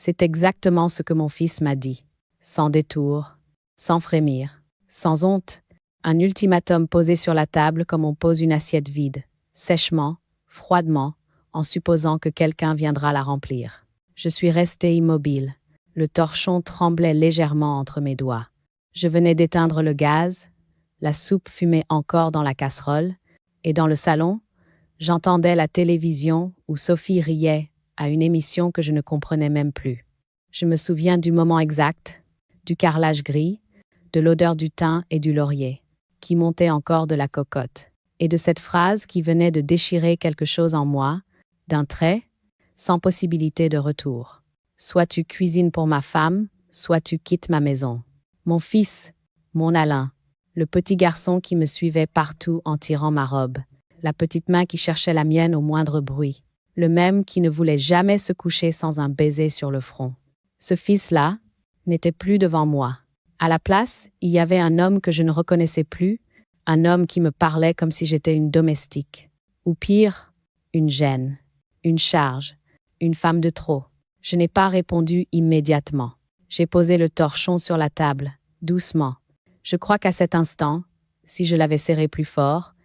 C'est exactement ce que mon fils m'a dit. Sans détour, sans frémir, sans honte, un ultimatum posé sur la table comme on pose une assiette vide, sèchement, froidement, en supposant que quelqu'un viendra la remplir. Je suis restée immobile. Le torchon tremblait légèrement entre mes doigts. Je venais d'éteindre le gaz, la soupe fumait encore dans la casserole, et dans le salon, j'entendais la télévision où Sophie riait à une émission que je ne comprenais même plus. Je me souviens du moment exact, du carrelage gris, de l'odeur du thym et du laurier, qui montait encore de la cocotte, et de cette phrase qui venait de déchirer quelque chose en moi, d'un trait, sans possibilité de retour. Soit tu cuisines pour ma femme, soit tu quittes ma maison. Mon fils, mon Alain, le petit garçon qui me suivait partout en tirant ma robe, la petite main qui cherchait la mienne au moindre bruit, le même qui ne voulait jamais se coucher sans un baiser sur le front. Ce fils-là n'était plus devant moi. À la place, il y avait un homme que je ne reconnaissais plus, un homme qui me parlait comme si j'étais une domestique. Ou pire, une gêne, une charge, une femme de trop. Je n'ai pas répondu immédiatement. J'ai posé le torchon sur la table, doucement. Je crois qu'à cet instant, si je l'avais serré plus fort,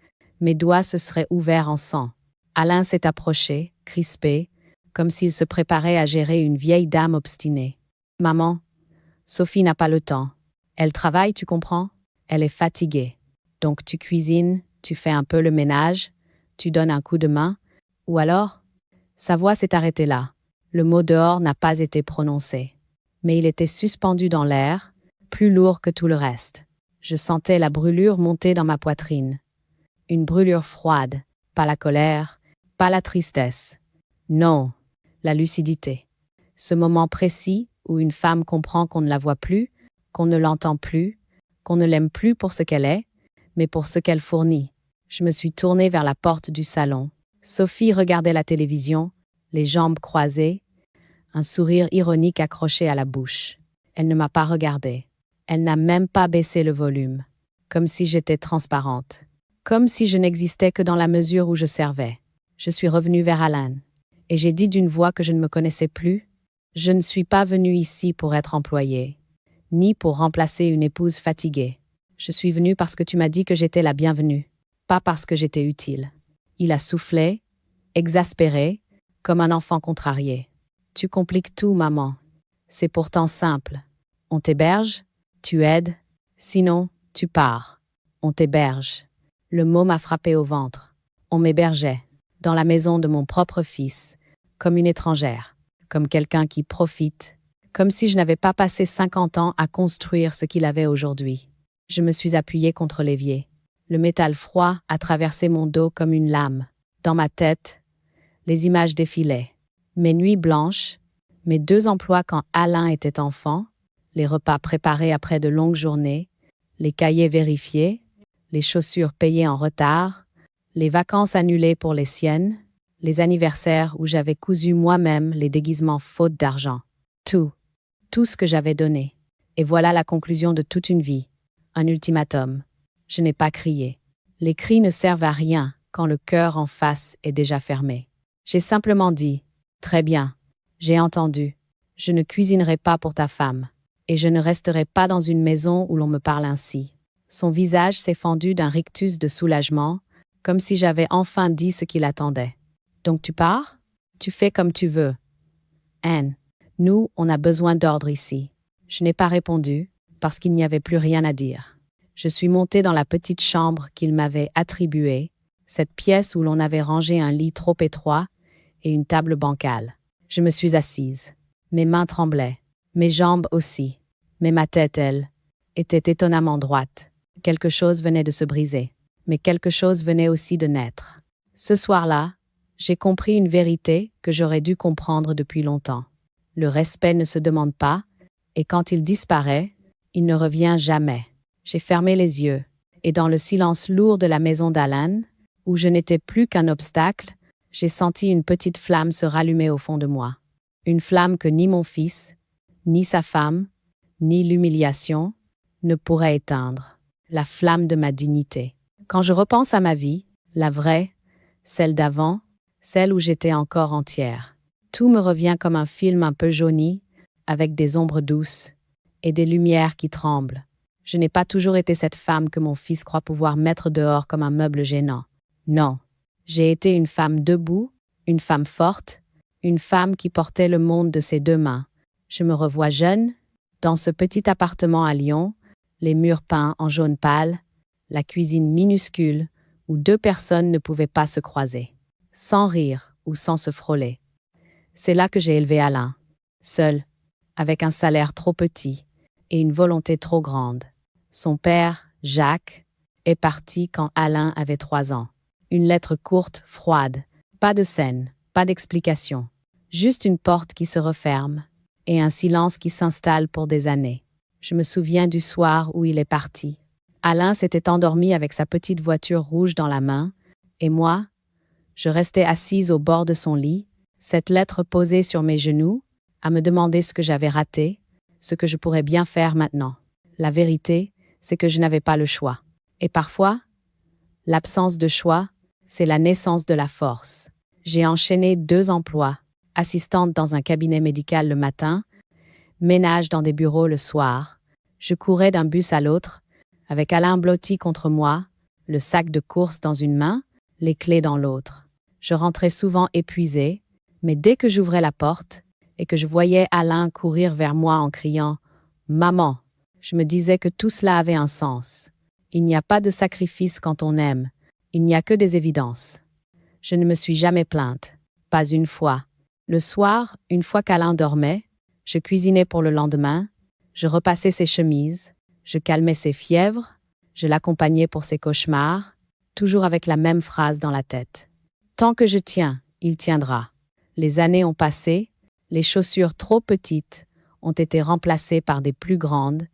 mes doigts se seraient ouverts en sang. Alain s'est approché, crispé, comme s'il se préparait à gérer une vieille dame obstinée. « Maman, Sophie n'a pas le temps. Elle travaille, tu comprends? Elle est fatiguée. Donc tu cuisines, tu fais un peu le ménage, tu donnes un coup de main, ou alors… » Sa voix s'est arrêtée là. Le mot dehors n'a pas été prononcé. Mais il était suspendu dans l'air, plus lourd que tout le reste. Je sentais la brûlure monter dans ma poitrine. Une brûlure froide, pas la colère, pas la tristesse. Non, la lucidité. Ce moment précis où une femme comprend qu'on ne la voit plus, qu'on ne l'entend plus, qu'on ne l'aime plus pour ce qu'elle est, mais pour ce qu'elle fournit. Je me suis tournée vers la porte du salon. Sophie regardait la télévision, les jambes croisées, un sourire ironique accroché à la bouche. Elle ne m'a pas regardée. Elle n'a même pas baissé le volume, comme si j'étais transparente, comme si je n'existais que dans la mesure où je servais. Je suis revenue vers Alain, et j'ai dit d'une voix que je ne me connaissais plus, « Je ne suis pas venue ici pour être employée, ni pour remplacer une épouse fatiguée. Je suis venue parce que tu m'as dit que j'étais la bienvenue, pas parce que j'étais utile. » Il a soufflé, exaspéré, comme un enfant contrarié. « Tu compliques tout, maman. C'est pourtant simple. On t'héberge, tu aides, sinon, tu pars. On t'héberge. » Le mot m'a frappé au ventre. On m'hébergeait, dans la maison de mon propre fils, comme une étrangère, comme quelqu'un qui profite, comme si je n'avais pas passé 50 ans à construire ce qu'il avait aujourd'hui. Je me suis appuyée contre l'évier. Le métal froid a traversé mon dos comme une lame. Dans ma tête, les images défilaient. Mes nuits blanches, mes 2 emplois quand Alain était enfant, les repas préparés après de longues journées, les cahiers vérifiés, les chaussures payées en retard, les vacances annulées pour les siennes, les anniversaires où j'avais cousu moi-même les déguisements faute d'argent. Tout ce que j'avais donné. Et voilà la conclusion de toute une vie. Un ultimatum. Je n'ai pas crié. Les cris ne servent à rien quand le cœur en face est déjà fermé. J'ai simplement dit « Très bien, j'ai entendu. Je ne cuisinerai pas pour ta femme. Et je ne resterai pas dans une maison où l'on me parle ainsi. » Son visage s'est fendu d'un rictus de soulagement, comme si j'avais enfin dit ce qu'il attendait. « Donc tu pars? Tu fais comme tu veux. » Anne, nous, on a besoin d'ordre ici. Je n'ai pas répondu, parce qu'il n'y avait plus rien à dire. Je suis montée dans la petite chambre qu'il m'avait attribuée, cette pièce où l'on avait rangé un lit trop étroit et une table bancale. Je me suis assise. Mes mains tremblaient, mes jambes aussi, mais ma tête, elle, était étonnamment droite. Quelque chose venait de se briser, mais quelque chose venait aussi de naître. Ce soir-là, j'ai compris une vérité que j'aurais dû comprendre depuis longtemps. Le respect ne se demande pas, et quand il disparaît, il ne revient jamais. J'ai fermé les yeux, et dans le silence lourd de la maison d'Alain, où je n'étais plus qu'un obstacle, j'ai senti une petite flamme se rallumer au fond de moi. Une flamme que ni mon fils, ni sa femme, ni l'humiliation ne pourraient éteindre. La flamme de ma dignité. Quand je repense à ma vie, la vraie, celle d'avant, celle où j'étais encore entière, tout me revient comme un film un peu jauni, avec des ombres douces et des lumières qui tremblent. Je n'ai pas toujours été cette femme que mon fils croit pouvoir mettre dehors comme un meuble gênant. Non, j'ai été une femme debout, une femme forte, une femme qui portait le monde de ses deux mains. Je me revois jeune, dans ce petit appartement à Lyon, les murs peints en jaune pâle, la cuisine minuscule où deux personnes ne pouvaient pas se croiser, sans rire ou sans se frôler. C'est là que j'ai élevé Alain, seul, avec un salaire trop petit et une volonté trop grande. Son père, Jacques, est parti quand Alain avait 3 ans. Une lettre courte, froide, pas de scène, pas d'explication, juste une porte qui se referme et un silence qui s'installe pour des années. Je me souviens du soir où il est parti. Alain s'était endormi avec sa petite voiture rouge dans la main, et moi, je restais assise au bord de son lit, cette lettre posée sur mes genoux, à me demander ce que j'avais raté, ce que je pourrais bien faire maintenant. La vérité, c'est que je n'avais pas le choix. Et parfois, l'absence de choix, c'est la naissance de la force. J'ai enchaîné 2 emplois, assistante dans un cabinet médical le matin, ménage dans des bureaux le soir. Je courais d'un bus à l'autre, avec Alain blotti contre moi, le sac de course dans une main, les clés dans l'autre. Je rentrais souvent épuisée, mais dès que j'ouvrais la porte et que je voyais Alain courir vers moi en criant « Maman », je me disais que tout cela avait un sens. Il n'y a pas de sacrifice quand on aime, il n'y a que des évidences. Je ne me suis jamais plainte, pas une fois. Le soir, une fois qu'Alain dormait, je cuisinais pour le lendemain, je repassais ses chemises, je calmais ses fièvres, je l'accompagnais pour ses cauchemars, toujours avec la même phrase dans la tête. Tant que je tiens, il tiendra. Les années ont passé, les chaussures trop petites ont été remplacées par des plus grandes,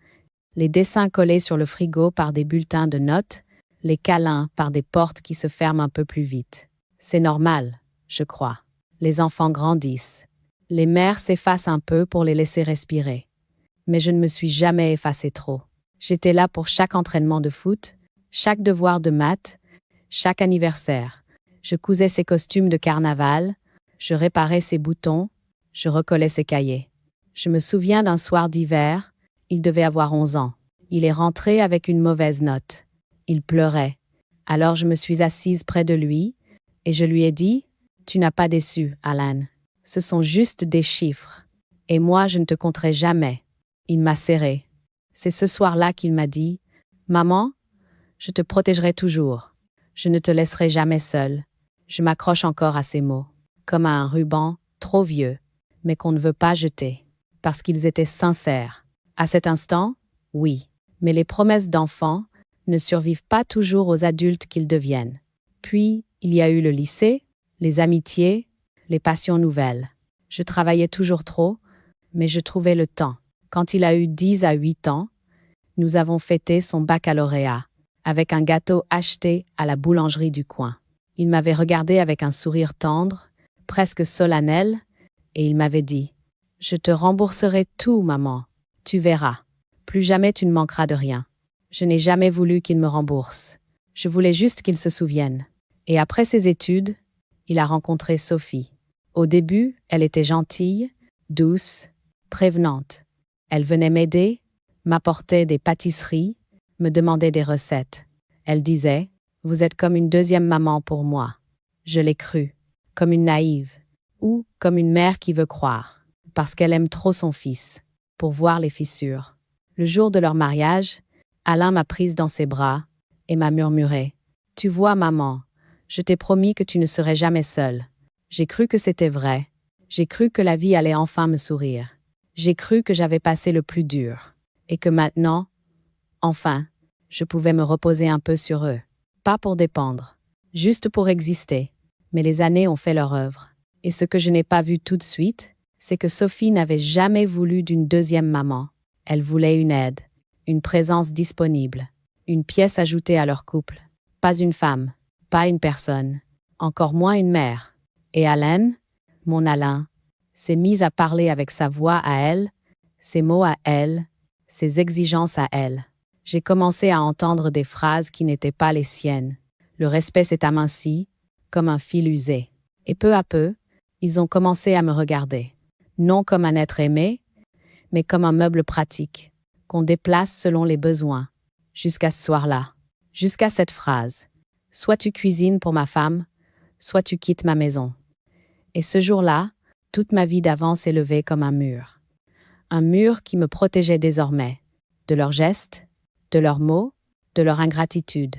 les dessins collés sur le frigo par des bulletins de notes, les câlins par des portes qui se ferment un peu plus vite. C'est normal, je crois. Les enfants grandissent. Les mères s'effacent un peu pour les laisser respirer. Mais je ne me suis jamais effacée trop. J'étais là pour chaque entraînement de foot, chaque devoir de maths, chaque anniversaire. Je cousais ses costumes de carnaval, je réparais ses boutons, je recollais ses cahiers. Je me souviens d'un soir d'hiver, il devait avoir 11 ans. Il est rentré avec une mauvaise note. Il pleurait. Alors je me suis assise près de lui et je lui ai dit « Tu n'as pas déçu, Alan. Ce sont juste des chiffres. Et moi, je ne te compterai jamais. » Il m'a serré. C'est ce soir-là qu'il m'a dit « Maman, je te protégerai toujours. Je ne te laisserai jamais seule. » Je m'accroche encore à ces mots, comme à un ruban trop vieux, mais qu'on ne veut pas jeter, parce qu'ils étaient sincères. À cet instant, oui, mais les promesses d'enfants ne survivent pas toujours aux adultes qu'ils deviennent. Puis, il y a eu le lycée, les amitiés, les passions nouvelles. Je travaillais toujours trop, mais je trouvais le temps. Quand il a eu 10 à 8 ans, nous avons fêté son baccalauréat, avec un gâteau acheté à la boulangerie du coin. Il m'avait regardé avec un sourire tendre, presque solennel, et il m'avait dit « Je te rembourserai tout, maman. Tu verras. Plus jamais tu ne manqueras de rien. » Je n'ai jamais voulu qu'il me rembourse. Je voulais juste qu'il se souvienne. Et après ses études, il a rencontré Sophie. Au début, elle était gentille, douce, prévenante. Elle venait m'aider, m'apportait des pâtisseries, me demandait des recettes. Elle disait « Vous êtes comme une deuxième maman pour moi. » Je l'ai cru, comme une naïve, ou comme une mère qui veut croire, parce qu'elle aime trop son fils, pour voir les fissures. Le jour de leur mariage, Alain m'a prise dans ses bras et m'a murmuré « Tu vois, maman, je t'ai promis que tu ne serais jamais seule. » J'ai cru que c'était vrai. J'ai cru que la vie allait enfin me sourire. J'ai cru que j'avais passé le plus dur, et que maintenant, enfin, je pouvais me reposer un peu sur eux. Pas pour dépendre, juste pour exister. Mais les années ont fait leur œuvre. Et ce que je n'ai pas vu tout de suite, c'est que Sophie n'avait jamais voulu d'une deuxième maman. Elle voulait une aide, une présence disponible, une pièce ajoutée à leur couple. Pas une femme, pas une personne, encore moins une mère. Et Alain, mon Alain, s'est mise à parler avec sa voix à elle, ses mots à elle, ses exigences à elle. J'ai commencé à entendre des phrases qui n'étaient pas les siennes. Le respect s'est aminci, comme un fil usé. Et peu à peu, ils ont commencé à me regarder. Non comme un être aimé, mais comme un meuble pratique, qu'on déplace selon les besoins. Jusqu'à ce soir-là, jusqu'à cette phrase. Soit tu cuisines pour ma femme, soit tu quittes ma maison. Et ce jour-là, toute ma vie d'avant s'est levée comme un mur. Un mur qui me protégeait désormais, de leurs gestes, de leurs mots, de leur ingratitude.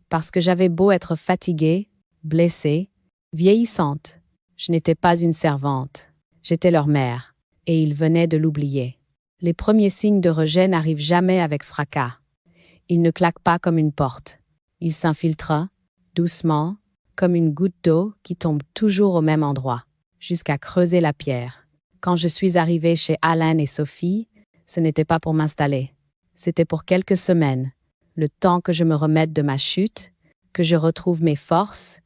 Parce que j'avais beau être fatiguée, blessée, vieillissante, je n'étais pas une servante, j'étais leur mère, et ils venaient de l'oublier. Les premiers signes de rejet n'arrivent jamais avec fracas. Ils ne claquent pas comme une porte. Ils s'infiltrent, doucement, comme une goutte d'eau qui tombe toujours au même endroit, jusqu'à creuser la pierre. Quand je suis arrivée chez Alain et Sophie, ce n'était pas pour m'installer. C'était pour quelques semaines, le temps que je me remette de ma chute, que je retrouve mes forces,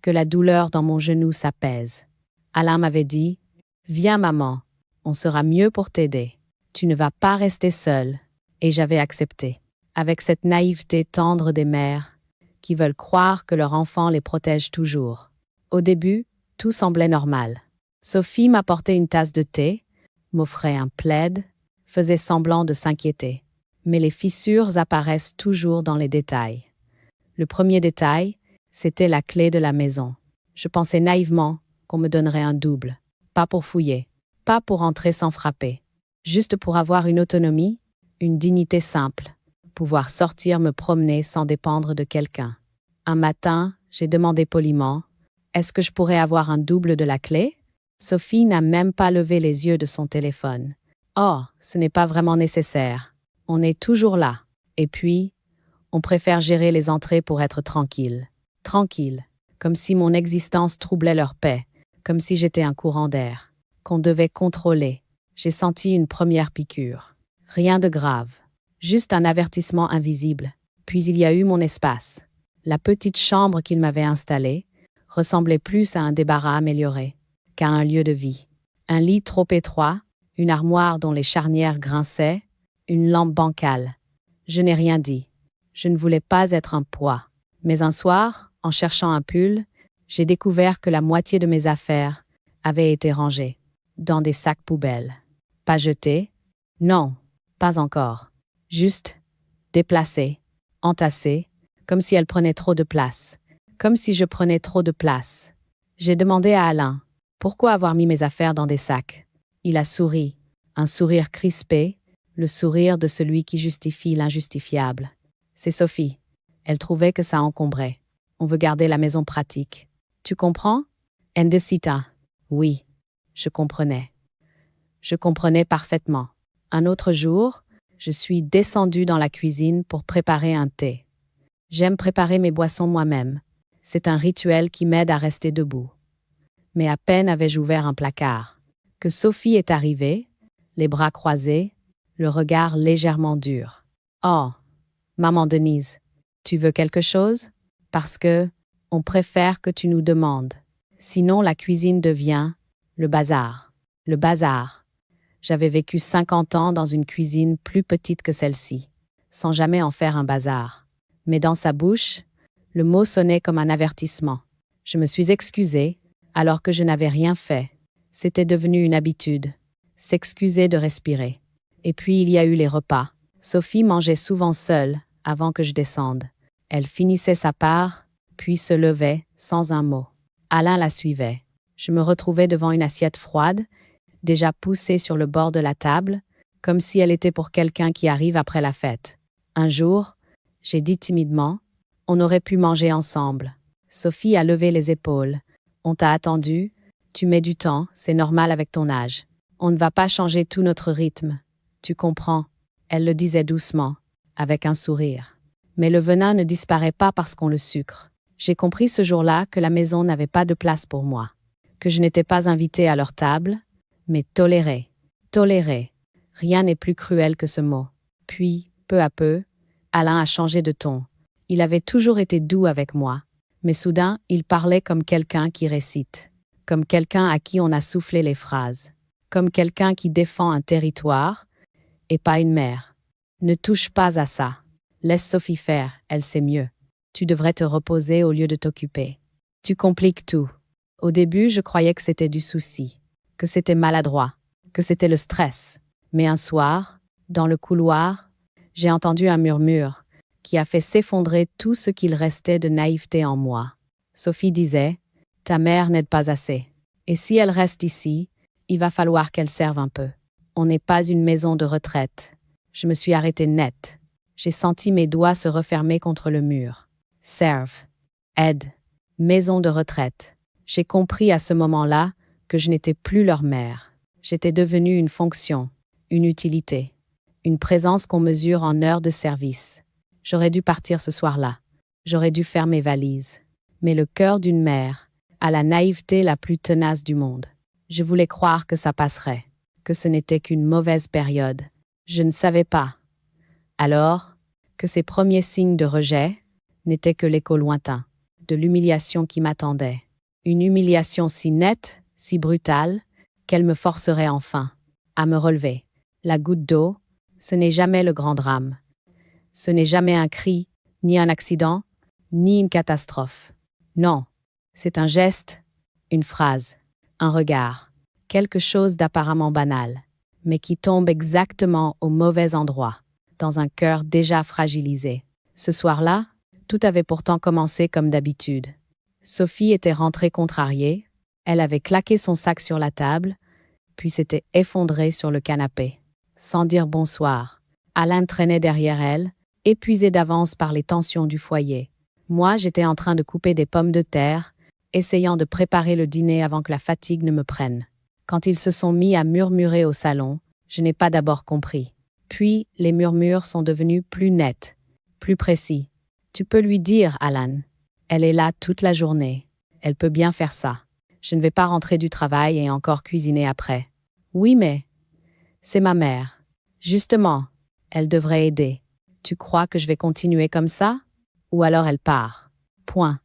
que la douleur dans mon genou s'apaise. Alain m'avait dit « Viens maman, on sera mieux pour t'aider. Tu ne vas pas rester seule. » Et j'avais accepté, avec cette naïveté tendre des mères qui veulent croire que leur enfant les protège toujours. Au début, tout semblait normal. Sophie m'apportait une tasse de thé, m'offrait un plaid, faisait semblant de s'inquiéter. Mais les fissures apparaissent toujours dans les détails. Le premier détail, c'était la clé de la maison. Je pensais naïvement qu'on me donnerait un double. Pas pour fouiller, pas pour entrer sans frapper. Juste pour avoir une autonomie, une dignité simple. Pouvoir sortir me promener sans dépendre de quelqu'un. Un matin, j'ai demandé poliment « Est-ce que je pourrais avoir un double de la clé ?» Sophie n'a même pas levé les yeux de son téléphone. « Oh, ce n'est pas vraiment nécessaire. On est toujours là. Et puis, on préfère gérer les entrées pour être tranquille. Tranquille, comme si mon existence troublait leur paix, comme si j'étais un courant d'air, qu'on devait contrôler. » J'ai senti une première piqûre. Rien de grave, juste un avertissement invisible. Puis il y a eu mon espace. La petite chambre qu'il m'avait installée ressemblait plus à un débarras amélioré qu'à un lieu de vie. Un lit trop étroit, une armoire dont les charnières grinçaient, une lampe bancale. Je n'ai rien dit. Je ne voulais pas être un poids. Mais un soir, en cherchant un pull, j'ai découvert que la moitié de mes affaires avaient été rangées dans des sacs poubelles. Pas jetées? Non, pas encore. Juste déplacées, entassées, comme si elles prenaient trop de place. Comme si je prenais trop de place. J'ai demandé à Alain, pourquoi avoir mis mes affaires dans des sacs? Il a souri, un sourire crispé, le sourire de celui qui justifie l'injustifiable. C'est Sophie. Elle trouvait que ça encombrait. On veut garder la maison pratique. Tu comprends? Endecita. Oui, je comprenais. Je comprenais parfaitement. Un autre jour, je suis descendue dans la cuisine pour préparer un thé. J'aime préparer mes boissons moi-même. C'est un rituel qui m'aide à rester debout. Mais à peine avais-je ouvert un placard que Sophie est arrivée, les bras croisés, le regard légèrement dur. « Oh, maman Denise, tu veux quelque chose? Parce que on préfère que tu nous demandes. Sinon la cuisine devient le bazar. Le bazar. » J'avais vécu 50 ans dans une cuisine plus petite que celle-ci, sans jamais en faire un bazar. Mais dans sa bouche, le mot sonnait comme un avertissement. Je me suis excusée, alors que je n'avais rien fait. C'était devenu une habitude. S'excuser de respirer. Et puis il y a eu les repas. Sophie mangeait souvent seule, avant que je descende. Elle finissait sa part, puis se levait, sans un mot. Alain la suivait. Je me retrouvais devant une assiette froide, déjà poussée sur le bord de la table, comme si elle était pour quelqu'un qui arrive après la fête. Un jour, j'ai dit timidement, « On aurait pu manger ensemble. » Sophie a levé les épaules. « On t'a attendu, tu mets du temps, c'est normal avec ton âge. On ne va pas changer tout notre rythme. Tu comprends ?» Elle le disait doucement, avec un sourire. Mais le venin ne disparaît pas parce qu'on le sucre. J'ai compris ce jour-là que la maison n'avait pas de place pour moi, que je n'étais pas invitée à leur table, mais tolérée. Tolérée. Rien n'est plus cruel que ce mot. Puis, peu à peu, Alain a changé de ton. Il avait toujours été doux avec moi, mais soudain, il parlait comme quelqu'un qui récite, comme quelqu'un à qui on a soufflé les phrases, comme quelqu'un qui défend un territoire, et pas une mère. Ne touche pas à ça. Laisse Sophie faire, elle sait mieux. Tu devrais te reposer au lieu de t'occuper. Tu compliques tout. Au début, je croyais que c'était du souci, que c'était maladroit, que c'était le stress. Mais un soir, dans le couloir, j'ai entendu un murmure qui a fait s'effondrer tout ce qu'il restait de naïveté en moi. Sophie disait, « Ta mère n'aide pas assez. Et si elle reste ici, il va falloir qu'elle serve un peu. On n'est pas une maison de retraite. » Je me suis arrêtée net. J'ai senti mes doigts se refermer contre le mur. Serve. Aide. Maison de retraite. J'ai compris à ce moment-là que je n'étais plus leur mère. J'étais devenue une fonction, une utilité, une présence qu'on mesure en heures de service. J'aurais dû partir ce soir-là. J'aurais dû faire mes valises. Mais le cœur d'une mère a la naïveté la plus tenace du monde. Je voulais croire que ça passerait, que ce n'était qu'une mauvaise période. Je ne savais pas, alors, que ces premiers signes de rejet n'étaient que l'écho lointain de l'humiliation qui m'attendait. Une humiliation si nette, si brutale, qu'elle me forcerait enfin à me relever. La goutte d'eau, ce n'est jamais le grand drame. Ce n'est jamais un cri, ni un accident, ni une catastrophe. Non, c'est un geste, une phrase, un regard, quelque chose d'apparemment banal, mais qui tombe exactement au mauvais endroit, dans un cœur déjà fragilisé. Ce soir-là, tout avait pourtant commencé comme d'habitude. Sophie était rentrée contrariée, elle avait claqué son sac sur la table, puis s'était effondrée sur le canapé. Sans dire bonsoir, Alain traînait derrière elle, épuisé d'avance par les tensions du foyer. Moi, j'étais en train de couper des pommes de terre, essayant de préparer le dîner avant que la fatigue ne me prenne. Quand ils se sont mis à murmurer au salon, je n'ai pas d'abord compris. Puis, les murmures sont devenus plus nets, plus précis. Tu peux lui dire, Alan. Elle est là toute la journée. Elle peut bien faire ça. Je ne vais pas rentrer du travail et encore cuisiner après. Oui, mais c'est ma mère. Justement, elle devrait aider. Tu crois que je vais continuer comme ça? Ou alors elle part. Point.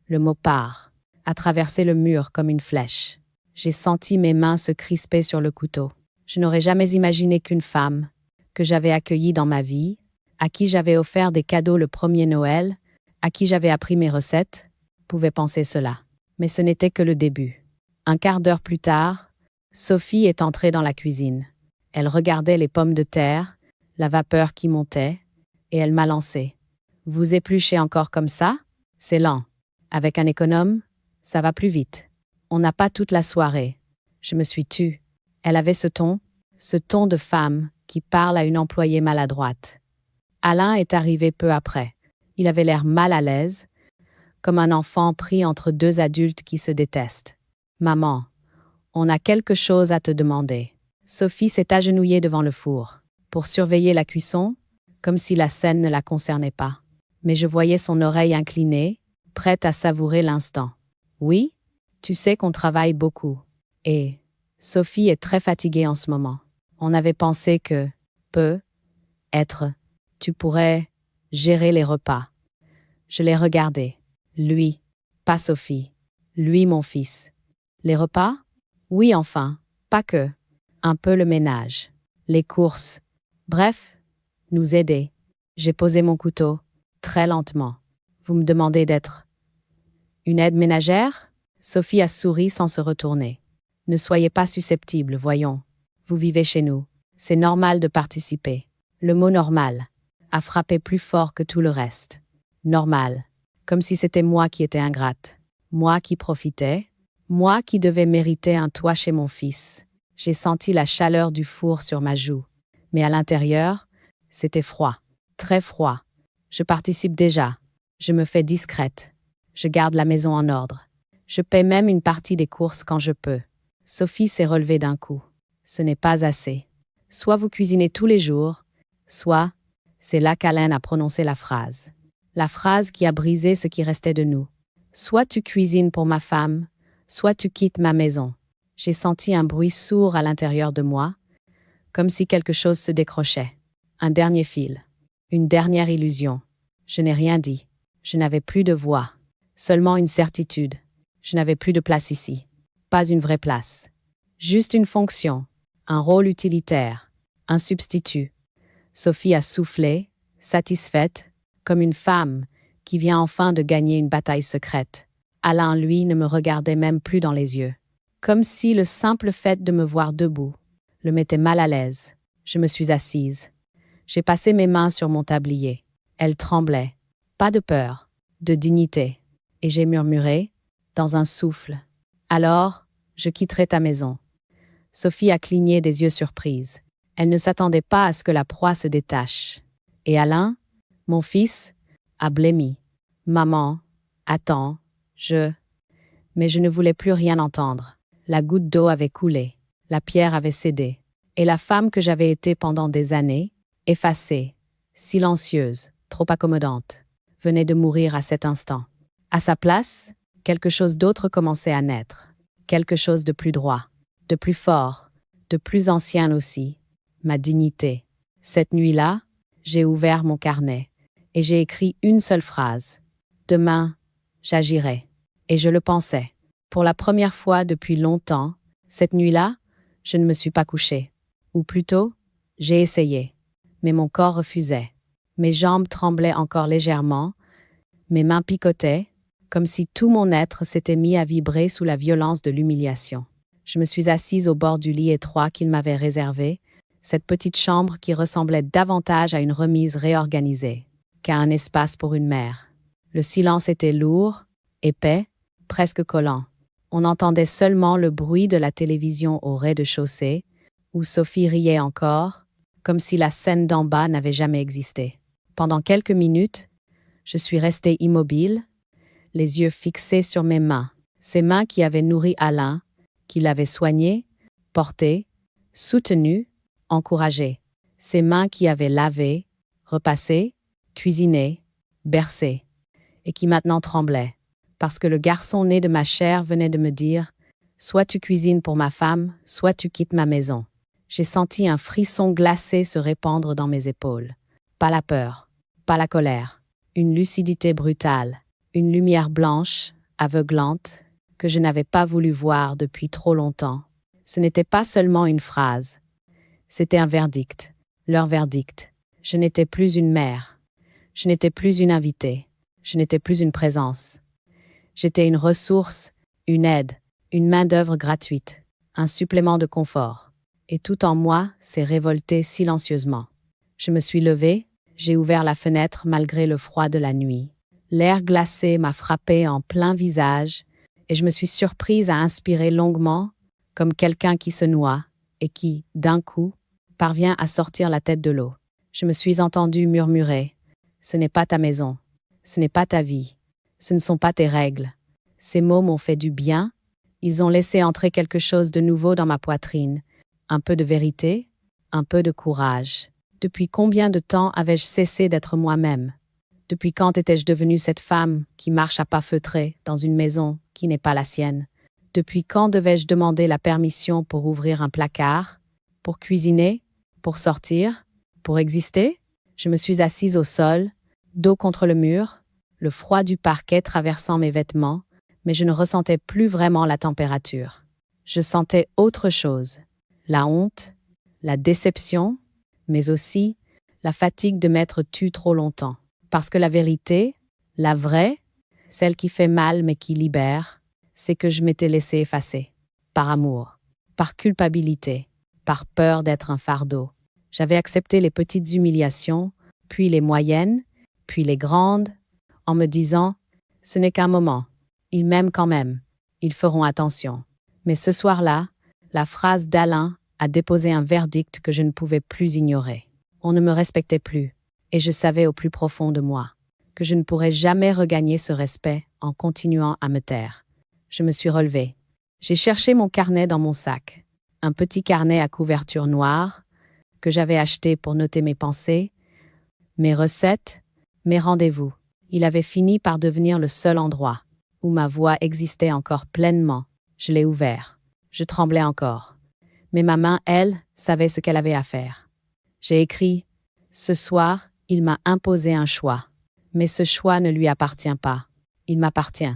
Le mot part a traversé le mur comme une flèche. J'ai senti mes mains se crisper sur le couteau. Je n'aurais jamais imaginé qu'une femme, que j'avais accueillie dans ma vie, à qui j'avais offert des cadeaux le premier Noël, à qui j'avais appris mes recettes, pouvait penser cela. Mais ce n'était que le début. Un quart d'heure plus tard, Sophie est entrée dans la cuisine. Elle regardait les pommes de terre, la vapeur qui montait, et elle m'a lancé. « Vous épluchez encore comme ça? C'est lent. Avec un économe, ça va plus vite. On n'a pas toute la soirée. » Je me suis tue. Elle avait ce ton de femme qui parle à une employée maladroite. Alain est arrivé peu après. Il avait l'air mal à l'aise, comme un enfant pris entre deux adultes qui se détestent. « Maman, on a quelque chose à te demander. » Sophie s'est agenouillée devant le four, pour surveiller la cuisson, comme si la scène ne la concernait pas. Mais je voyais son oreille inclinée, prête à savourer l'instant. « Oui, tu sais qu'on travaille beaucoup. Et Sophie est très fatiguée en ce moment. On avait pensé que, peut-être, tu pourrais gérer les repas. » Je l'ai regardé. Lui, pas Sophie. Lui, mon fils. Les repas? Oui, enfin, pas que. Un peu le ménage. Les courses. Bref, nous aider. J'ai posé mon couteau, très lentement. Vous me demandez d'être une aide ménagère? Sophie a souri sans se retourner. Ne soyez pas susceptible, voyons. Vous vivez chez nous. C'est normal de participer. Le mot normal a frappé plus fort que tout le reste. Normal. Comme si c'était moi qui étais ingrate. Moi qui profitais. Moi qui devais mériter un toit chez mon fils. J'ai senti la chaleur du four sur ma joue. Mais à l'intérieur, c'était froid. Très froid. Je participe déjà. Je me fais discrète. Je garde la maison en ordre. Je paie même une partie des courses quand je peux. Sophie s'est relevée d'un coup. Ce n'est pas assez. Soit vous cuisinez tous les jours, soit, c'est là qu'Alain a prononcé la phrase. La phrase qui a brisé ce qui restait de nous. Soit tu cuisines pour ma femme, soit tu quittes ma maison. J'ai senti un bruit sourd à l'intérieur de moi, comme si quelque chose se décrochait. Un dernier fil. Une dernière illusion. Je n'ai rien dit. Je n'avais plus de voix. Seulement une certitude. Je n'avais plus de place ici. Pas une vraie place. Juste une fonction. Un rôle utilitaire. Un substitut. Sophie a soufflé, satisfaite, comme une femme qui vient enfin de gagner une bataille secrète. Alain, lui, ne me regardait même plus dans les yeux. Comme si le simple fait de me voir debout le mettait mal à l'aise. Je me suis assise. J'ai passé mes mains sur mon tablier. Elles tremblaient. Pas de peur, de dignité. Et j'ai murmuré, dans un souffle. Alors, je quitterai ta maison. Sophie a cligné des yeux surprise. Elle ne s'attendait pas à ce que la proie se détache. Et Alain, mon fils, a blêmi. Maman, attends, Mais je ne voulais plus rien entendre. La goutte d'eau avait coulé. La pierre avait cédé. Et la femme que j'avais été pendant des années, effacée, silencieuse, trop accommodante, venait de mourir à cet instant. À sa place, quelque chose d'autre commençait à naître. Quelque chose de plus droit, de plus fort, de plus ancien aussi. Ma dignité. Cette nuit-là, j'ai ouvert mon carnet et j'ai écrit une seule phrase. Demain, j'agirai. Et je le pensais. Pour la première fois depuis longtemps, cette nuit-là, je ne me suis pas couchée. Ou plutôt, j'ai essayé. Mais mon corps refusait. Mes jambes tremblaient encore légèrement, mes mains picotaient, comme si tout mon être s'était mis à vibrer sous la violence de l'humiliation. Je me suis assise au bord du lit étroit qu'il m'avait réservé, cette petite chambre qui ressemblait davantage à une remise réorganisée qu'à un espace pour une mère. Le silence était lourd, épais, presque collant. On entendait seulement le bruit de la télévision au rez-de-chaussée, où Sophie riait encore, comme si la scène d'en bas n'avait jamais existé. Pendant quelques minutes, je suis restée immobile, les yeux fixés sur mes mains, ces mains qui avaient nourri Alain, qui l'avaient soigné, porté, soutenu, encouragé, ces mains qui avaient lavé, repassé, cuisiné, bercé, et qui maintenant tremblaient, parce que le garçon né de ma chair venait de me dire « Soit tu cuisines pour ma femme, soit tu quittes ma maison ». J'ai senti un frisson glacé se répandre dans mes épaules. Pas la peur, pas la colère, une lucidité brutale, une lumière blanche, aveuglante, que je n'avais pas voulu voir depuis trop longtemps. Ce n'était pas seulement une phrase, c'était un verdict, leur verdict. Je n'étais plus une mère, je n'étais plus une invitée, je n'étais plus une présence. J'étais une ressource, une aide, une main-d'œuvre gratuite, un supplément de confort. Et tout en moi s'est révolté silencieusement. Je me suis levée, j'ai ouvert la fenêtre malgré le froid de la nuit. L'air glacé m'a frappé en plein visage et je me suis surprise à inspirer longuement, comme quelqu'un qui se noie et qui, d'un coup, parvient à sortir la tête de l'eau. Je me suis entendue murmurer « Ce n'est pas ta maison, ce n'est pas ta vie, ce ne sont pas tes règles. » Ces mots m'ont fait du bien, ils ont laissé entrer quelque chose de nouveau dans ma poitrine, un peu de vérité, un peu de courage. Depuis combien de temps avais-je cessé d'être moi-même? Depuis quand étais-je devenue cette femme qui marche à pas feutrés dans une maison qui n'est pas la sienne? Depuis quand devais-je demander la permission pour ouvrir un placard, pour cuisiner, pour sortir, pour exister? Je me suis assise au sol, dos contre le mur, le froid du parquet traversant mes vêtements, mais je ne ressentais plus vraiment la température. Je sentais autre chose, la honte, la déception, mais aussi la fatigue de m'être tue trop longtemps. Parce que la vérité, la vraie, celle qui fait mal mais qui libère, c'est que je m'étais laissé effacer. Par amour, par culpabilité, par peur d'être un fardeau. J'avais accepté les petites humiliations, puis les moyennes, puis les grandes, en me disant « Ce n'est qu'un moment, ils m'aiment quand même, ils feront attention ». Mais ce soir-là, la phrase d'Alain a déposé un verdict que je ne pouvais plus ignorer. On ne me respectait plus. Et je savais au plus profond de moi que je ne pourrais jamais regagner ce respect en continuant à me taire. Je me suis relevée. J'ai cherché mon carnet dans mon sac, un petit carnet à couverture noire que j'avais acheté pour noter mes pensées, mes recettes, mes rendez-vous. Il avait fini par devenir le seul endroit où ma voix existait encore pleinement. Je l'ai ouvert. Je tremblais encore. Mais ma main, elle, savait ce qu'elle avait à faire. J'ai écrit « Ce soir, il m'a imposé un choix. Mais ce choix ne lui appartient pas. Il m'appartient.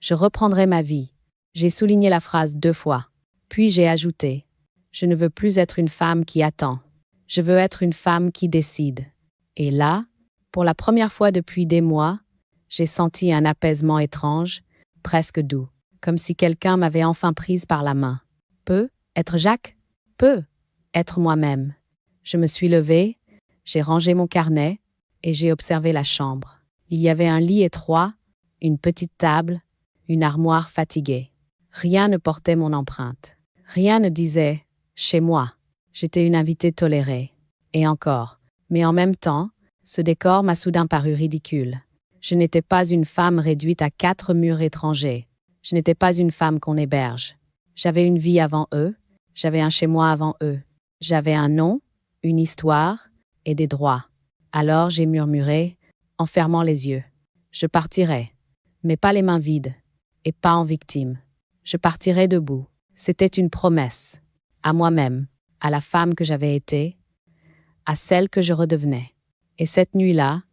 Je reprendrai ma vie. » J'ai souligné la phrase 2 fois. Puis j'ai ajouté « Je ne veux plus être une femme qui attend. Je veux être une femme qui décide. » Et là, pour la première fois depuis des mois, j'ai senti un apaisement étrange, presque doux, comme si quelqu'un m'avait enfin prise par la main. Peu être Jacques, peu être moi-même. Je me suis levée, j'ai rangé mon carnet et j'ai observé la chambre. Il y avait un lit étroit, une petite table, une armoire fatiguée. Rien ne portait mon empreinte. Rien ne disait « chez moi ». J'étais une invitée tolérée. Et encore. Mais en même temps, ce décor m'a soudain paru ridicule. Je n'étais pas une femme réduite à 4 murs étrangers. Je n'étais pas une femme qu'on héberge. J'avais une vie avant eux, j'avais un chez-moi avant eux. J'avais un nom, une histoire et des droits. Alors j'ai murmuré, en fermant les yeux. Je partirai, mais pas les mains vides, et pas en victime. Je partirai debout. C'était une promesse, à moi-même, à la femme que j'avais été, à celle que je redevenais. Et cette nuit-là,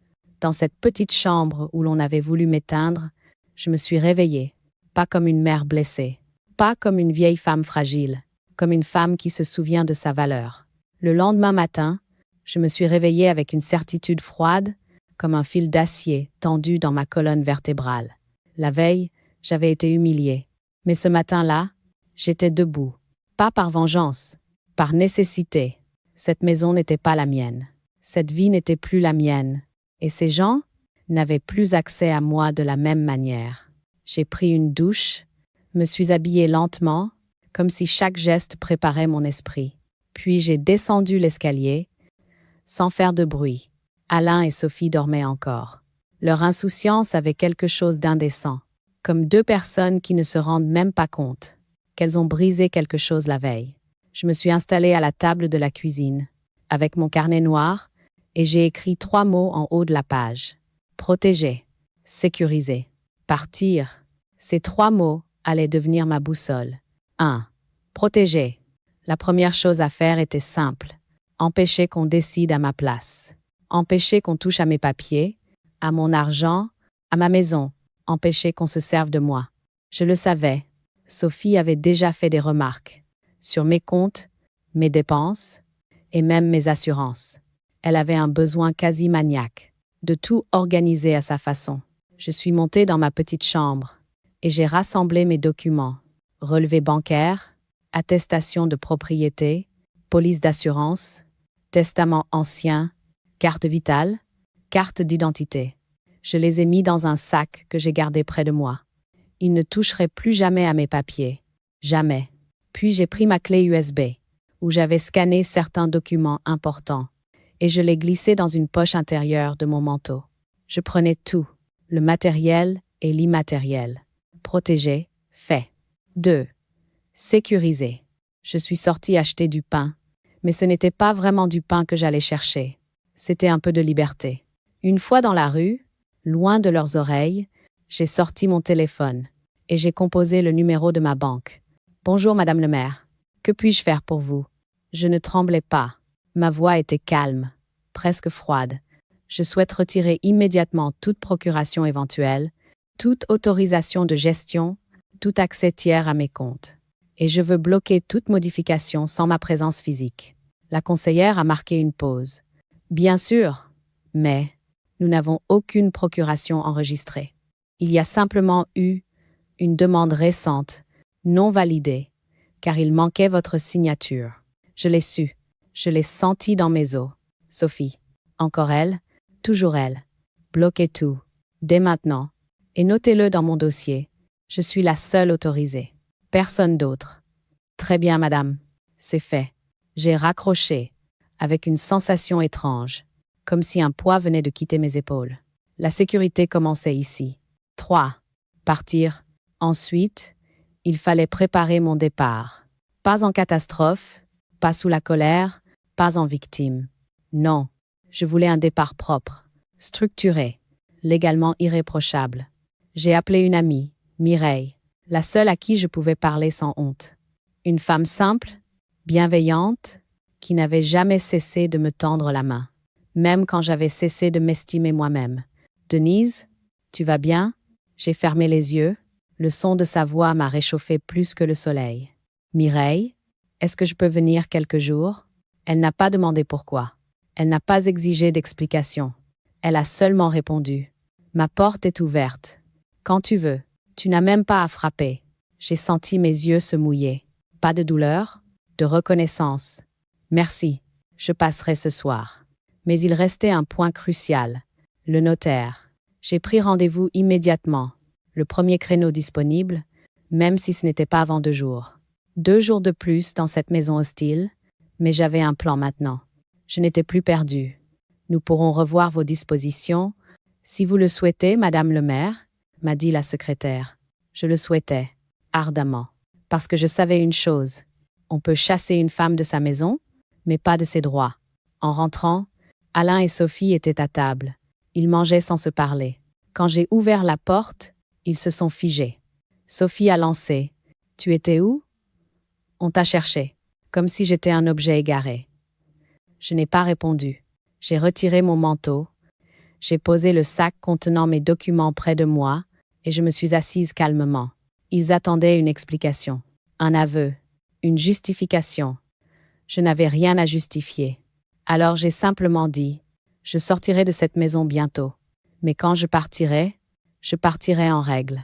dans cette petite chambre où l'on avait voulu m'éteindre, je me suis réveillée, pas comme une mère blessée, pas comme une vieille femme fragile, comme une femme qui se souvient de sa valeur. Le lendemain matin, je me suis réveillée avec une certitude froide, comme un fil d'acier tendu dans ma colonne vertébrale. La veille, j'avais été humiliée, mais ce matin-là, j'étais debout, pas par vengeance, par nécessité. Cette maison n'était pas la mienne, cette vie n'était plus la mienne, et ces gens n'avaient plus accès à moi de la même manière. J'ai pris une douche, me suis habillée lentement, comme si chaque geste préparait mon esprit. Puis j'ai descendu l'escalier, sans faire de bruit. Alain et Sophie dormaient encore. Leur insouciance avait quelque chose d'indécent, comme deux personnes qui ne se rendent même pas compte qu'elles ont brisé quelque chose la veille. Je me suis installée à la table de la cuisine, avec mon carnet noir, et j'ai écrit 3 mots en haut de la page. Protéger, sécuriser, partir. Ces 3 mots allaient devenir ma boussole. 1. Protéger. La première chose à faire était simple. Empêcher qu'on décide à ma place. Empêcher qu'on touche à mes papiers, à mon argent, à ma maison. Empêcher qu'on se serve de moi. Je le savais. Sophie avait déjà fait des remarques sur mes comptes, mes dépenses et même mes assurances. Elle avait un besoin quasi maniaque de tout organiser à sa façon. Je suis montée dans ma petite chambre et j'ai rassemblé mes documents. Relevé bancaire, attestation de propriété, police d'assurance, testament ancien, carte vitale, carte d'identité. Je les ai mis dans un sac que j'ai gardé près de moi. Ils ne toucheraient plus jamais à mes papiers. Jamais. Puis j'ai pris ma clé USB, où j'avais scanné certains documents importants, et je l'ai glissé dans une poche intérieure de mon manteau. Je prenais tout, le matériel et l'immatériel. Protéger, fait. 2. Sécuriser. Je suis sortie acheter du pain, mais ce n'était pas vraiment du pain que j'allais chercher. C'était un peu de liberté. Une fois dans la rue, loin de leurs oreilles, j'ai sorti mon téléphone et j'ai composé le numéro de ma banque. Bonjour, Madame le maire. Que puis-je faire pour vous? Je ne tremblais pas. Ma voix était calme, presque froide. Je souhaite retirer immédiatement toute procuration éventuelle, toute autorisation de gestion, tout accès tiers à mes comptes. Et je veux bloquer toute modification sans ma présence physique. La conseillère a marqué une pause. Bien sûr, mais nous n'avons aucune procuration enregistrée. Il y a simplement eu une demande récente, non validée, car il manquait votre signature. Je l'ai su, je l'ai senti dans mes os. Sophie, encore elle, toujours elle. Bloquez tout, dès maintenant, et notez-le dans mon dossier. Je suis la seule autorisée. Personne d'autre. Très bien, madame. C'est fait. J'ai raccroché, avec une sensation étrange, comme si un poids venait de quitter mes épaules. La sécurité commençait ici. 3. Partir. Ensuite, il fallait préparer mon départ. Pas en catastrophe, pas sous la colère, pas en victime. Non, je voulais un départ propre, structuré, légalement irréprochable. J'ai appelé une amie, Mireille, la seule à qui je pouvais parler sans honte. Une femme simple, bienveillante, qui n'avait jamais cessé de me tendre la main, même quand j'avais cessé de m'estimer moi-même. « Denise, tu vas bien ?» J'ai fermé les yeux. Le son de sa voix m'a réchauffé plus que le soleil. « Mireille, est-ce que je peux venir quelques jours ?» Elle n'a pas demandé pourquoi. Elle n'a pas exigé d'explication. Elle a seulement répondu. « Ma porte est ouverte. Quand tu veux. Tu n'as même pas à frapper. » J'ai senti mes yeux se mouiller. Pas de douleur, de reconnaissance. « Merci. » Je passerai ce soir. Mais il restait un point crucial. Le notaire. J'ai pris rendez-vous immédiatement. Le premier créneau disponible, même si ce n'était pas avant 2 jours. 2 jours de plus dans cette maison hostile, mais j'avais un plan maintenant. Je n'étais plus perdue. Nous pourrons revoir vos dispositions, si vous le souhaitez, Madame le maire, m'a dit la secrétaire. Je le souhaitais, ardemment, parce que je savais une chose. On peut chasser une femme de sa maison, mais pas de ses droits. En rentrant, Alain et Sophie étaient à table. Ils mangeaient sans se parler. Quand j'ai ouvert la porte, ils se sont figés. Sophie a lancé. « Tu étais où ?» « On t'a cherché, comme si j'étais un objet égaré. » Je n'ai pas répondu. J'ai retiré mon manteau. J'ai posé le sac contenant mes documents près de moi et je me suis assise calmement. Ils attendaient une explication, un aveu, une justification. Je n'avais rien à justifier. Alors j'ai simplement dit, je sortirai de cette maison bientôt. Mais quand je partirai en règle.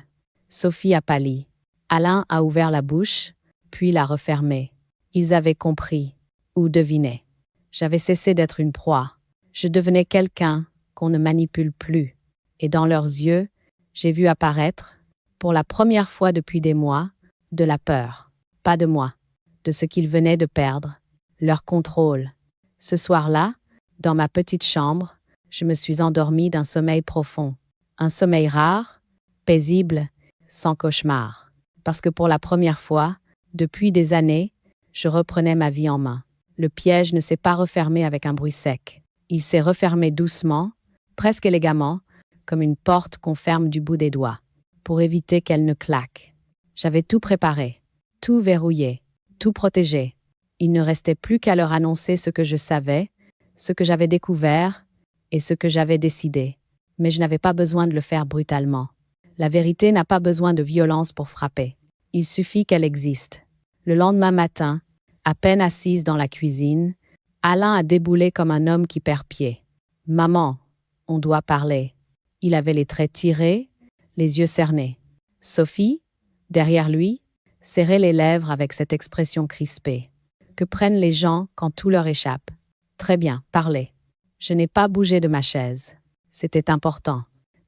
Sophie a pâli. Alain a ouvert la bouche, puis l'a refermée. Ils avaient compris, ou deviné. J'avais cessé d'être une proie. Je devenais quelqu'un qu'on ne manipule plus. Et dans leurs yeux, j'ai vu apparaître, pour la première fois depuis des mois, de la peur. Pas de moi, de ce qu'ils venaient de perdre, leur contrôle. Ce soir-là, dans ma petite chambre, je me suis endormie d'un sommeil profond. Un sommeil rare, paisible, sans cauchemar. Parce que pour la première fois, depuis des années, je reprenais ma vie en main. Le piège ne s'est pas refermé avec un bruit sec. Il s'est refermé doucement, presque élégamment, comme une porte qu'on ferme du bout des doigts, pour éviter qu'elle ne claque. J'avais tout préparé, tout verrouillé, tout protégé. Il ne restait plus qu'à leur annoncer ce que je savais, ce que j'avais découvert et ce que j'avais décidé. Mais je n'avais pas besoin de le faire brutalement. La vérité n'a pas besoin de violence pour frapper. Il suffit qu'elle existe. Le lendemain matin, à peine assise dans la cuisine, Alain a déboulé comme un homme qui perd pied. « Maman, on doit parler. » Il avait les traits tirés, les yeux cernés. Sophie, derrière lui, serrait les lèvres avec cette expression crispée. Que prennent les gens quand tout leur échappe? Très bien, parlez. Je n'ai pas bougé de ma chaise. C'était important.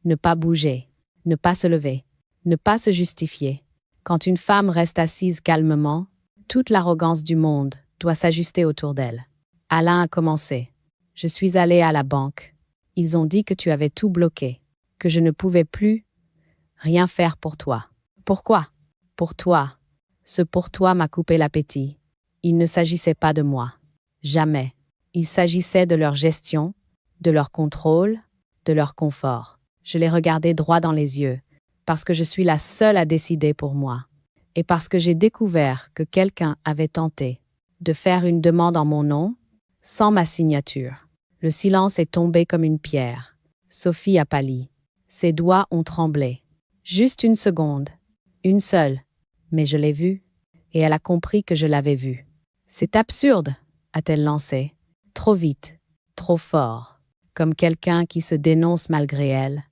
Ne pas bouger, ne pas se lever, ne pas se justifier. Quand une femme reste assise calmement, toute l'arrogance du monde doit s'ajuster autour d'elle. Alain a commencé. Je suis allée à la banque. Ils ont dit que tu avais tout bloqué, que je ne pouvais plus rien faire pour toi. Pourquoi? Pour toi. Ce pour toi m'a coupé l'appétit. Il ne s'agissait pas de moi. Jamais. Il s'agissait de leur gestion, de leur contrôle, de leur confort. Je les regardais droit dans les yeux, parce que je suis la seule à décider pour moi. Et parce que j'ai découvert que quelqu'un avait tenté de faire une demande en mon nom, sans ma signature. Le silence est tombé comme une pierre. Sophie a pâli. Ses doigts ont tremblé. Juste une seconde. Une seule. Mais je l'ai vue. Et elle a compris que je l'avais vue. C'est absurde, a-t-elle lancé. Trop vite. Trop fort. Comme quelqu'un qui se dénonce malgré elle.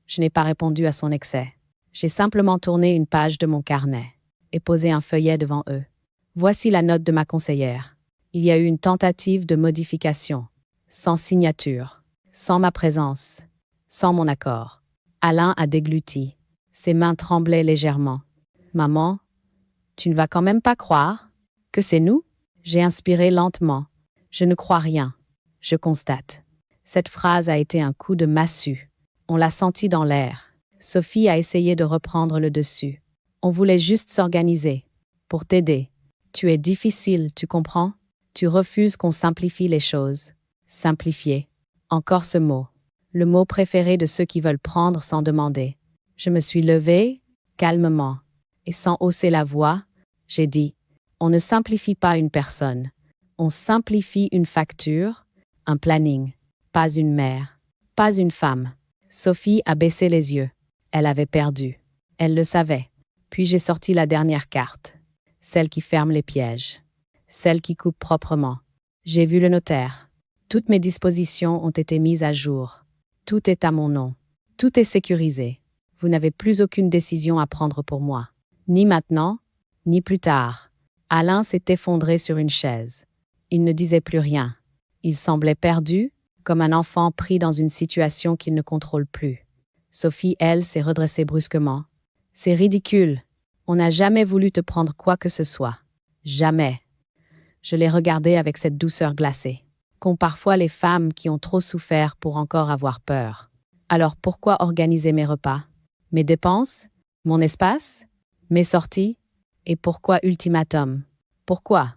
Je n'ai pas répondu à son excès. J'ai simplement tourné une page de mon carnet et posé un feuillet devant eux. Voici la note de ma conseillère. Il y a eu une tentative de modification, sans signature, sans ma présence, sans mon accord. Alain a dégluti. Ses mains tremblaient légèrement. « Maman, tu ne vas quand même pas croire que c'est nous ?» J'ai inspiré lentement. Je ne crois rien. Je constate. Cette phrase a été un coup de massue. On l'a senti dans l'air. Sophie a essayé de reprendre le dessus. On voulait juste s'organiser. Pour t'aider. Tu es difficile, tu comprends? Tu refuses qu'on simplifie les choses. Simplifier. Encore ce mot. Le mot préféré de ceux qui veulent prendre sans demander. Je me suis levée, calmement, et sans hausser la voix, j'ai dit, on ne simplifie pas une personne. On simplifie une facture, un planning. Pas une mère. Pas une femme. Sophie a baissé les yeux. Elle avait perdu. Elle le savait. Puis j'ai sorti la dernière carte. Celle qui ferme les pièges. Celle qui coupe proprement. J'ai vu le notaire. Toutes mes dispositions ont été mises à jour. Tout est à mon nom. Tout est sécurisé. Vous n'avez plus aucune décision à prendre pour moi. Ni maintenant, ni plus tard. Alain s'est effondré sur une chaise. Il ne disait plus rien. Il semblait perdu, comme un enfant pris dans une situation qu'il ne contrôle plus. Sophie, elle, s'est redressée brusquement. C'est ridicule. On n'a jamais voulu te prendre quoi que ce soit. Jamais. Je l'ai regardé avec cette douceur glacée qu'ont parfois les femmes qui ont trop souffert pour encore avoir peur. Alors pourquoi organiser mes repas, mes dépenses, mon espace, mes sorties? Et pourquoi ultimatum? Pourquoi?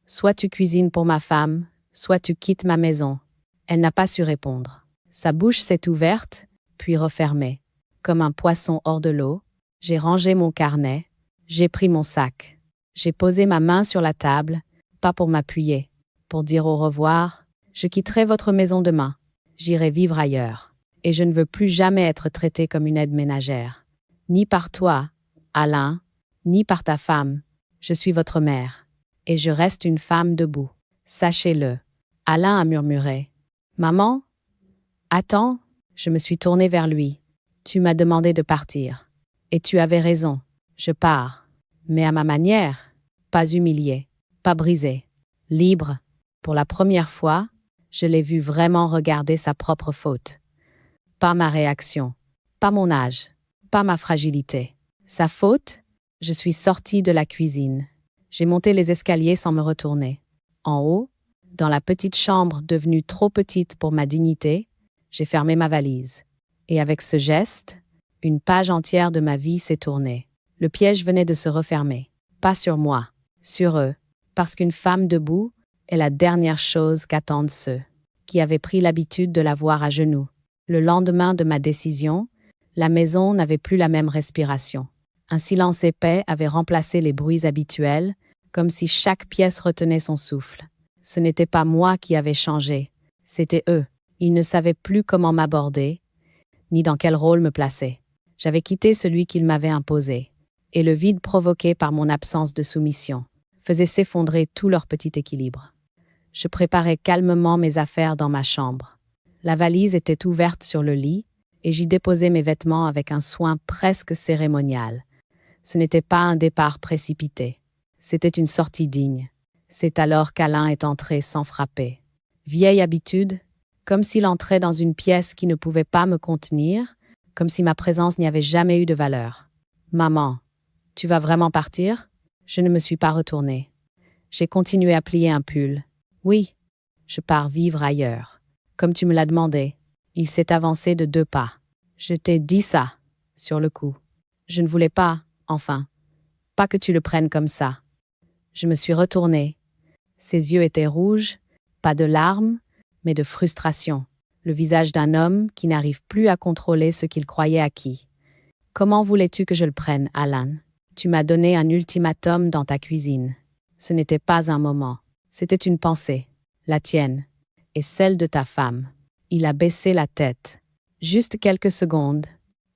Soit tu cuisines pour ma femme, soit tu quittes ma maison. Elle n'a pas su répondre. Sa bouche s'est ouverte, puis refermée. Comme un poisson hors de l'eau, j'ai rangé mon carnet, j'ai pris mon sac. J'ai posé ma main sur la table, pas pour m'appuyer, pour dire au revoir. Je quitterai votre maison demain. J'irai vivre ailleurs. Et je ne veux plus jamais être traitée comme une aide ménagère. Ni par toi, Alain, ni par ta femme. Je suis votre mère. Et je reste une femme debout. Sachez-le. Alain a murmuré. Maman? Attends, je me suis tournée vers lui. Tu m'as demandé de partir. Et tu avais raison. Je pars. Mais à ma manière. Pas humiliée. Pas brisée. Libre. Pour la première fois, je l'ai vu vraiment regarder sa propre faute. Pas ma réaction. Pas mon âge. Pas ma fragilité. Sa faute? Je suis sortie de la cuisine. J'ai monté les escaliers sans me retourner. En haut, dans la petite chambre devenue trop petite pour ma dignité, j'ai fermé ma valise. Et avec ce geste, une page entière de ma vie s'est tournée. Le piège venait de se refermer. Pas sur moi, sur eux. Parce qu'une femme debout est la dernière chose qu'attendent ceux qui avaient pris l'habitude de la voir à genoux. Le lendemain de ma décision, la maison n'avait plus la même respiration. Un silence épais avait remplacé les bruits habituels, comme si chaque pièce retenait son souffle. Ce n'était pas moi qui avais changé, c'était eux. Ils ne savaient plus comment m'aborder, ni dans quel rôle me placer. J'avais quitté celui qu'ils m'avaient imposé, et le vide provoqué par mon absence de soumission faisait s'effondrer tout leur petit équilibre. Je préparais calmement mes affaires dans ma chambre. La valise était ouverte sur le lit, et j'y déposais mes vêtements avec un soin presque cérémonial. Ce n'était pas un départ précipité. C'était une sortie digne. C'est alors qu'Alain est entré sans frapper. Vieille habitude, comme s'il entrait dans une pièce qui ne pouvait pas me contenir, comme si ma présence n'y avait jamais eu de valeur. « Maman, tu vas vraiment partir ?» Je ne me suis pas retournée. J'ai continué à plier un pull. « Oui, je pars vivre ailleurs. Comme tu me l'as demandé. » Il s'est avancé de 2 pas. « Je t'ai dit ça, sur le coup. Je ne voulais pas, enfin. Pas que tu le prennes comme ça. » Je me suis retournée. Ses yeux étaient rouges, pas de larmes, mais de frustration. Le visage d'un homme qui n'arrive plus à contrôler ce qu'il croyait acquis. « Comment voulais-tu que je le prenne, Alan? Tu m'as donné un ultimatum dans ta cuisine. Ce n'était pas un moment. C'était une pensée, la tienne, et celle de ta femme. » Il a baissé la tête. Juste quelques secondes.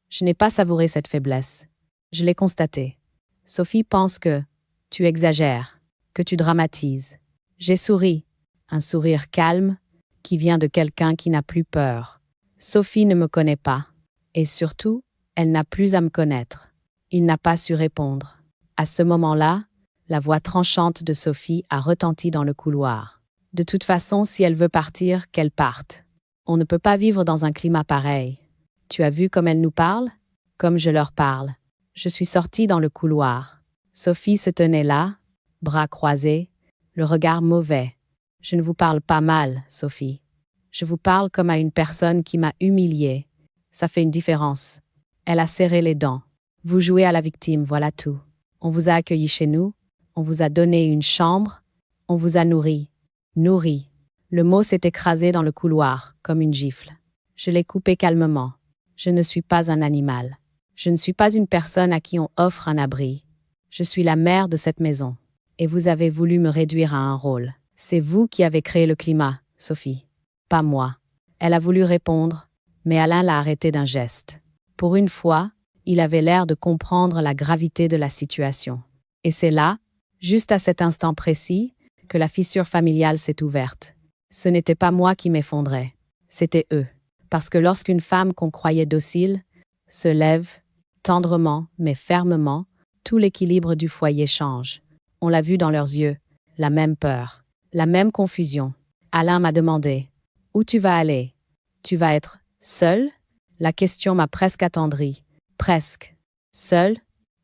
Je n'ai pas savouré cette faiblesse. Je l'ai constatée. Sophie pense que tu exagères, que tu dramatises. J'ai souri, un sourire calme qui vient de quelqu'un qui n'a plus peur. Sophie ne me connaît pas. Et surtout, elle n'a plus à me connaître. Il n'a pas su répondre. À ce moment-là, la voix tranchante de Sophie a retenti dans le couloir. De toute façon, si elle veut partir, qu'elle parte. On ne peut pas vivre dans un climat pareil. Tu as vu comme elle nous parle? Comme je leur parle. Je suis sortie dans le couloir. Sophie se tenait là, bras croisés, le regard mauvais. Je ne vous parle pas mal, Sophie. Je vous parle comme à une personne qui m'a humiliée. Ça fait une différence. Elle a serré les dents. Vous jouez à la victime, voilà tout. On vous a accueilli chez nous, on vous a donné une chambre, on vous a nourri. Nourri. Le mot s'est écrasé dans le couloir, comme une gifle. Je l'ai coupé calmement. Je ne suis pas un animal. Je ne suis pas une personne à qui on offre un abri. Je suis la mère de cette maison. Et vous avez voulu me réduire à un rôle. C'est vous qui avez créé le climat, Sophie. Pas moi. Elle a voulu répondre, mais Alain l'a arrêté d'un geste. Pour une fois, il avait l'air de comprendre la gravité de la situation. Et c'est là, juste à cet instant précis, que la fissure familiale s'est ouverte. Ce n'était pas moi qui m'effondrais, c'était eux. Parce que lorsqu'une femme qu'on croyait docile se lève, tendrement mais fermement, tout l'équilibre du foyer change. On l'a vu dans leurs yeux, la même peur, la même confusion. Alain m'a demandé. Où tu vas aller? Tu vas être seul? La question m'a presque attendri. Presque. Seul?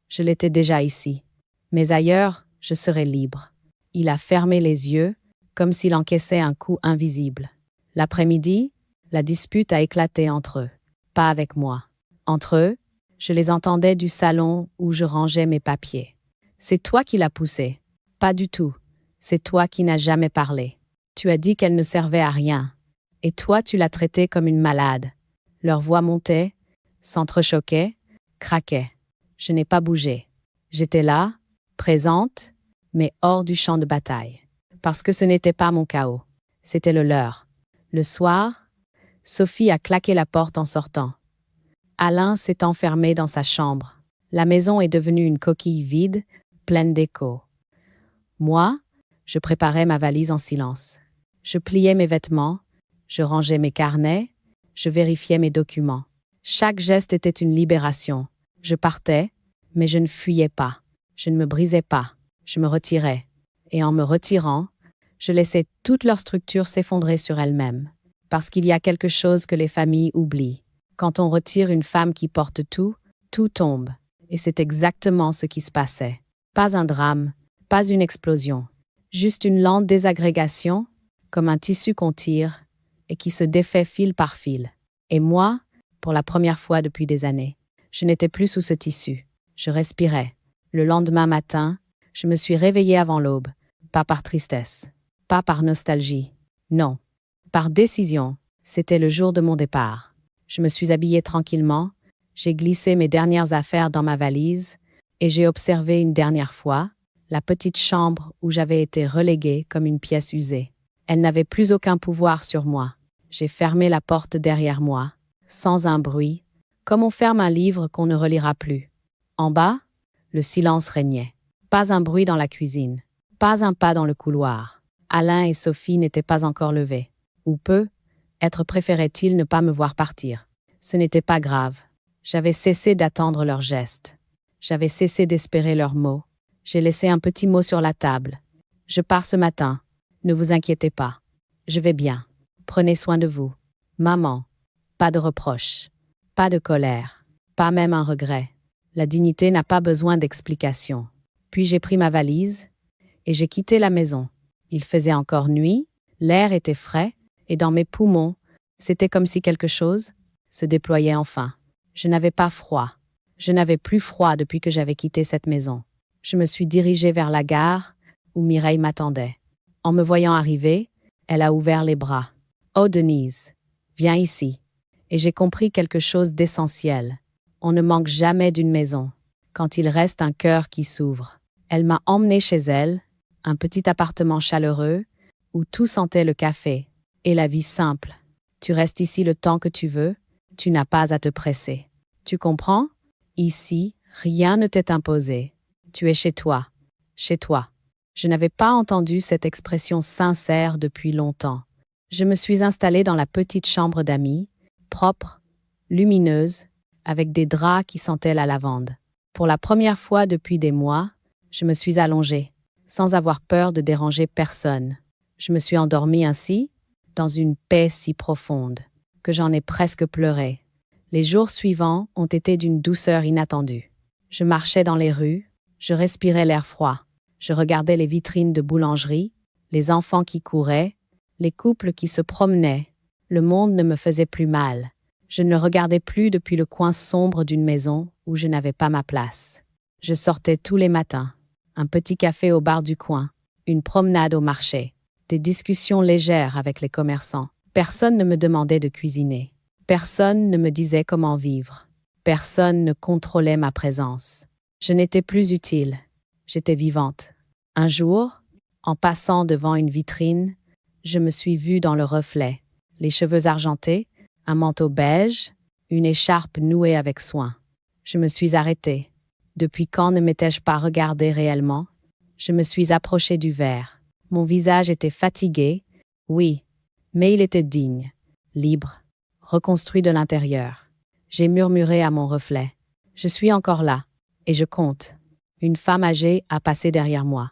Je l'étais déjà ici. Mais ailleurs, je serais libre. Il a fermé les yeux, comme s'il encaissait un coup invisible. L'après-midi, la dispute a éclaté entre eux. Pas avec moi. Entre eux, je les entendais du salon où je rangeais mes papiers. C'est toi qui l'as poussée. Pas du tout. C'est toi qui n'as jamais parlé. Tu as dit qu'elle ne servait à rien. Et toi, tu l'as traitée comme une malade. Leur voix montait, s'entrechoquait, craquait. Je n'ai pas bougé. J'étais là, présente, mais hors du champ de bataille. Parce que ce n'était pas mon chaos. C'était le leur. Le soir, Sophie a claqué la porte en sortant. Alain s'est enfermé dans sa chambre. La maison est devenue une coquille vide, pleine d'échos. Moi, je préparais ma valise en silence. Je pliais mes vêtements, je rangeais mes carnets, je vérifiais mes documents. Chaque geste était une libération. Je partais, mais je ne fuyais pas. Je ne me brisais pas. Je me retirais. Et en me retirant, je laissais toute leur structure s'effondrer sur elle-même. Parce qu'il y a quelque chose que les familles oublient. Quand on retire une femme qui porte tout, tout tombe. Et c'est exactement ce qui se passait. Pas un drame, pas une explosion. Juste une lente désagrégation, comme un tissu qu'on tire, et qui se défait fil par fil. Et moi, pour la première fois depuis des années, je n'étais plus sous ce tissu. Je respirais. Le lendemain matin, je me suis réveillée avant l'aube, pas par tristesse, pas par nostalgie. Non, par décision. C'était le jour de mon départ. Je me suis habillée tranquillement, j'ai glissé mes dernières affaires dans ma valise et j'ai observé une dernière fois la petite chambre où j'avais été reléguée comme une pièce usée. Elle n'avait plus aucun pouvoir sur moi. J'ai fermé la porte derrière moi, sans un bruit, comme on ferme un livre qu'on ne relira plus. En bas, le silence régnait. Pas un bruit dans la cuisine, pas un pas dans le couloir. Alain et Sophie n'étaient pas encore levés. Ou peu, être préférait-il ne pas me voir partir. Ce n'était pas grave. J'avais cessé d'attendre leurs gestes. J'avais cessé d'espérer leurs mots. J'ai laissé un petit mot sur la table. Je pars ce matin. Ne vous inquiétez pas. Je vais bien. Prenez soin de vous. Maman. Pas de reproches. Pas de colère. Pas même un regret. La dignité n'a pas besoin d'explication. Puis j'ai pris ma valise et j'ai quitté la maison. Il faisait encore nuit, l'air était frais, et dans mes poumons, c'était comme si quelque chose se déployait enfin. Je n'avais pas froid. Je n'avais plus froid depuis que j'avais quitté cette maison. Je me suis dirigée vers la gare où Mireille m'attendait. En me voyant arriver, elle a ouvert les bras. « Oh Denise, viens ici. » Et j'ai compris quelque chose d'essentiel. On ne manque jamais d'une maison, quand il reste un cœur qui s'ouvre. Elle m'a emmenée chez elle, un petit appartement chaleureux, où tout sentait le café et la vie simple. Tu restes ici le temps que tu veux, tu n'as pas à te presser. Tu comprends? Ici, rien ne t'est imposé. Tu es chez toi. Chez toi. Je n'avais pas entendu cette expression sincère depuis longtemps. Je me suis installée dans la petite chambre d'amis, propre, lumineuse, avec des draps qui sentaient la lavande. Pour la première fois depuis des mois, je me suis allongée, sans avoir peur de déranger personne. Je me suis endormie ainsi, dans une paix si profonde, que j'en ai presque pleuré. Les jours suivants ont été d'une douceur inattendue. Je marchais dans les rues, je respirais l'air froid, je regardais les vitrines de boulangerie, les enfants qui couraient, les couples qui se promenaient. Le monde ne me faisait plus mal. Je ne le regardais plus depuis le coin sombre d'une maison où je n'avais pas ma place. Je sortais tous les matins. Un petit café au bar du coin, une promenade au marché, des discussions légères avec les commerçants. Personne ne me demandait de cuisiner. Personne ne me disait comment vivre. Personne ne contrôlait ma présence. Je n'étais plus utile. J'étais vivante. Un jour, en passant devant une vitrine, je me suis vue dans le reflet. Les cheveux argentés, un manteau beige, une écharpe nouée avec soin. Je me suis arrêtée. Depuis quand ne m'étais-je pas regardée réellement? Je me suis approchée du verre. Mon visage était fatigué, oui, mais il était digne, libre, reconstruit de l'intérieur. J'ai murmuré à mon reflet. Je suis encore là, et je compte. Une femme âgée a passé derrière moi,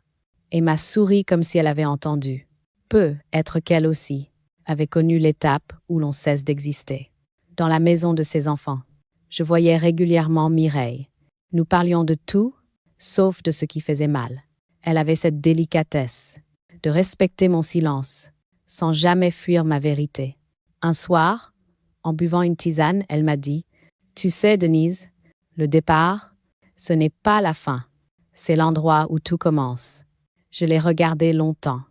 et m'a souri comme si elle avait entendu. peut être qu'elle aussi avait connu l'étape où l'on cesse d'exister. Dans la maison de ses enfants, je voyais régulièrement Mireille. Nous parlions de tout, sauf de ce qui faisait mal. Elle avait cette délicatesse de respecter mon silence, sans jamais fuir ma vérité. Un soir, en buvant une tisane, elle m'a dit « Tu sais, Denise, le départ, ce n'est pas la fin. C'est l'endroit où tout commence. » Je l'ai regardée longtemps,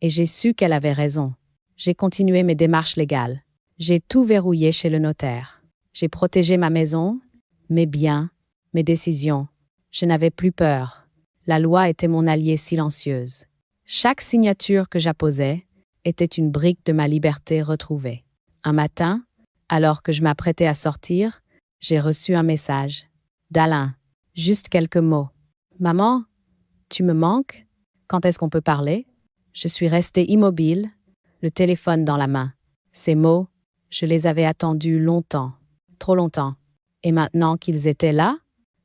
et j'ai su qu'elle avait raison. J'ai continué mes démarches légales. J'ai tout verrouillé chez le notaire. J'ai protégé ma maison, mes biens, mes décisions. Je n'avais plus peur. La loi était mon alliée silencieuse. Chaque signature que j'apposais était une brique de ma liberté retrouvée. Un matin, alors que je m'apprêtais à sortir, j'ai reçu un message. D'Alain, juste quelques mots. « Maman, tu me manques? Quand est-ce qu'on peut parler ?» Je suis restée immobile, le téléphone dans la main. Ces mots, je les avais attendus longtemps, trop longtemps. Et maintenant qu'ils étaient là,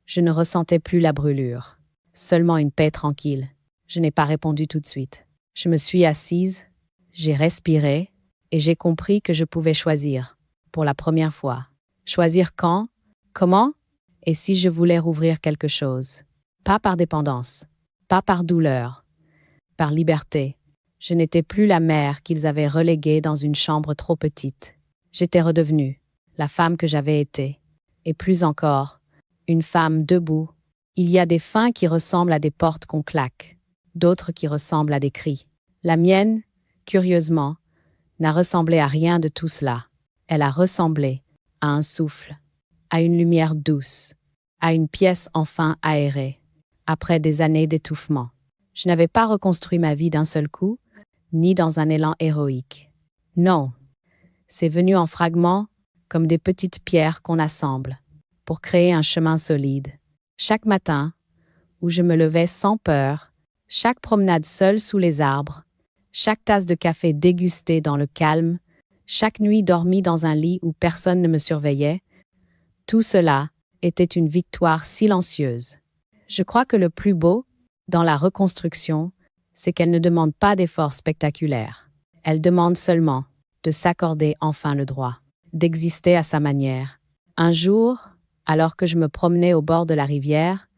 je ne ressentais plus la brûlure. Seulement une paix tranquille. Je n'ai pas répondu tout de suite. Je me suis assise, j'ai respiré, et j'ai compris que je pouvais choisir, pour la première fois. Choisir quand, comment, et si je voulais rouvrir quelque chose. Pas par dépendance, pas par douleur, par liberté. Je n'étais plus la mère qu'ils avaient reléguée dans une chambre trop petite. J'étais redevenue la femme que j'avais été. Et plus encore, une femme debout. Il y a des fins qui ressemblent à des portes qu'on claque, d'autres qui ressemblent à des cris. La mienne, curieusement, n'a ressemblé à rien de tout cela. Elle a ressemblé à un souffle, à une lumière douce, à une pièce enfin aérée, après des années d'étouffement. Je n'avais pas reconstruit ma vie d'un seul coup, ni dans un élan héroïque. Non, c'est venu en fragments, comme des petites pierres qu'on assemble, pour créer un chemin solide. Chaque matin, où je me levais sans peur, chaque promenade seule sous les arbres, chaque tasse de café dégustée dans le calme, chaque nuit dormie dans un lit où personne ne me surveillait, tout cela était une victoire silencieuse. Je crois que le plus beau, dans la reconstruction, c'est qu'elle ne demande pas d'efforts spectaculaires. Elle demande seulement de s'accorder enfin le droit, d'exister à sa manière. Un jour, alors que je me promenais au bord de la rivière,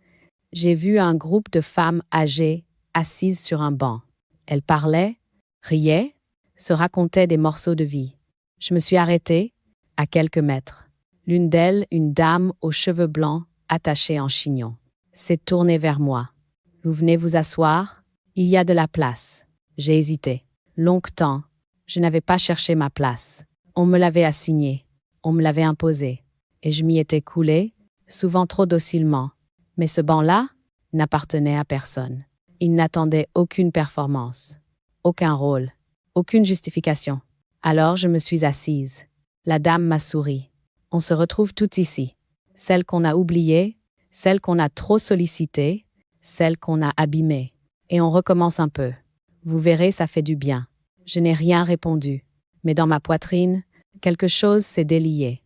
j'ai vu un groupe de femmes âgées assises sur un banc. Elles parlaient, riaient, se racontaient des morceaux de vie. Je me suis arrêtée, à quelques mètres. L'une d'elles, une dame aux cheveux blancs, attachée en chignon, s'est tournée vers moi. « Vous venez vous asseoir? Il y a de la place. » J'ai hésité. Longtemps, je n'avais pas cherché ma place. On me l'avait assignée, on me l'avait imposée, et je m'y étais coulée, souvent trop docilement. Mais ce banc-là n'appartenait à personne. Il n'attendait aucune performance, aucun rôle, aucune justification. Alors je me suis assise. La dame m'a souri. On se retrouve toutes ici. Celles qu'on a oubliées, celles qu'on a trop sollicitées, celles qu'on a abîmées. Et on recommence un peu. Vous verrez, ça fait du bien. Je n'ai rien répondu. Mais dans ma poitrine, quelque chose s'est délié.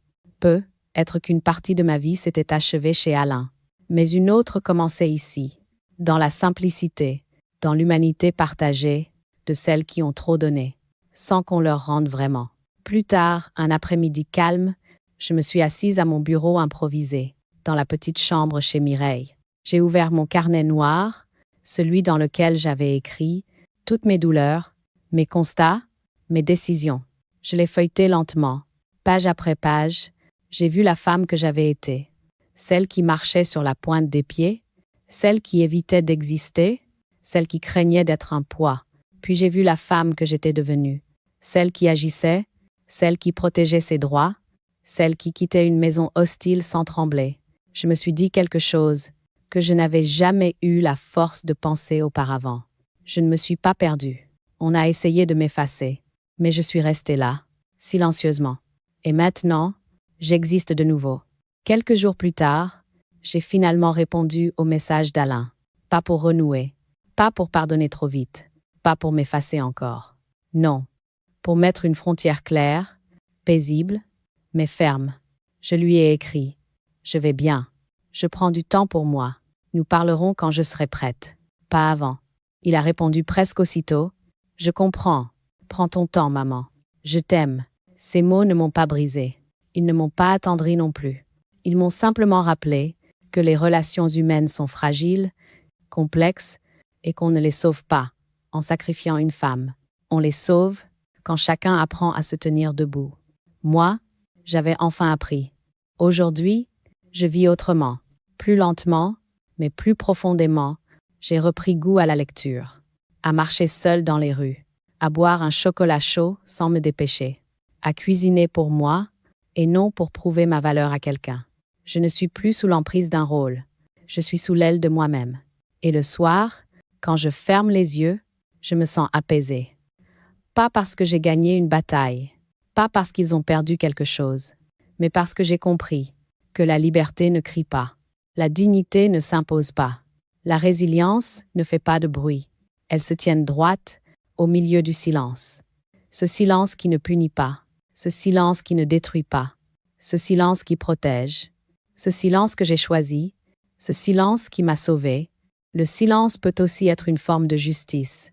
Être qu'une partie de ma vie s'était achevée chez Alain. Mais une autre commençait ici, dans la simplicité, dans l'humanité partagée de celles qui ont trop donné, sans qu'on leur rende vraiment. Plus tard, un après-midi calme, je me suis assise à mon bureau improvisé, dans la petite chambre chez Mireille. J'ai ouvert mon carnet noir, celui dans lequel j'avais écrit toutes mes douleurs, mes constats, mes décisions. Je l'ai feuilleté lentement, page après page. J'ai vu la femme que j'avais été, celle qui marchait sur la pointe des pieds, celle qui évitait d'exister, celle qui craignait d'être un poids. Puis j'ai vu la femme que j'étais devenue, celle qui agissait, celle qui protégeait ses droits, celle qui quittait une maison hostile sans trembler. Je me suis dit quelque chose que je n'avais jamais eu la force de penser auparavant. Je ne me suis pas perdue. On a essayé de m'effacer, mais je suis restée là, silencieusement. Et maintenant, j'existe de nouveau. Quelques jours plus tard, j'ai finalement répondu au message d'Alain. Pas pour renouer, pas pour pardonner trop vite, pas pour m'effacer encore. Non, pour mettre une frontière claire, paisible, mais ferme. Je lui ai écrit. Je vais bien. Je prends du temps pour moi. Nous parlerons quand je serai prête. Pas avant. Il a répondu presque aussitôt. Je comprends. Prends ton temps, maman. Je t'aime. Ces mots ne m'ont pas brisé. Ils ne m'ont pas attendri non plus. Ils m'ont simplement rappelé que les relations humaines sont fragiles, complexes, et qu'on ne les sauve pas en sacrifiant une femme. On les sauve quand chacun apprend à se tenir debout. Moi, j'avais enfin appris. Aujourd'hui, je vis autrement. Plus lentement, mais plus profondément, j'ai repris goût à la lecture, à marcher seule dans les rues, à boire un chocolat chaud sans me dépêcher, à cuisiner pour moi et non pour prouver ma valeur à quelqu'un. Je ne suis plus sous l'emprise d'un rôle, je suis sous l'aile de moi-même. Et le soir, quand je ferme les yeux, je me sens apaisée. Pas parce que j'ai gagné une bataille, pas parce qu'ils ont perdu quelque chose, mais parce que j'ai compris que la liberté ne crie pas, la dignité ne s'impose pas, la résilience ne fait pas de bruit. Elles se tiennent droites au milieu du silence. Ce silence qui ne punit pas, ce silence qui ne détruit pas, ce silence qui protège, ce silence que j'ai choisi, ce silence qui m'a sauvée. Le silence peut aussi être une forme de justice,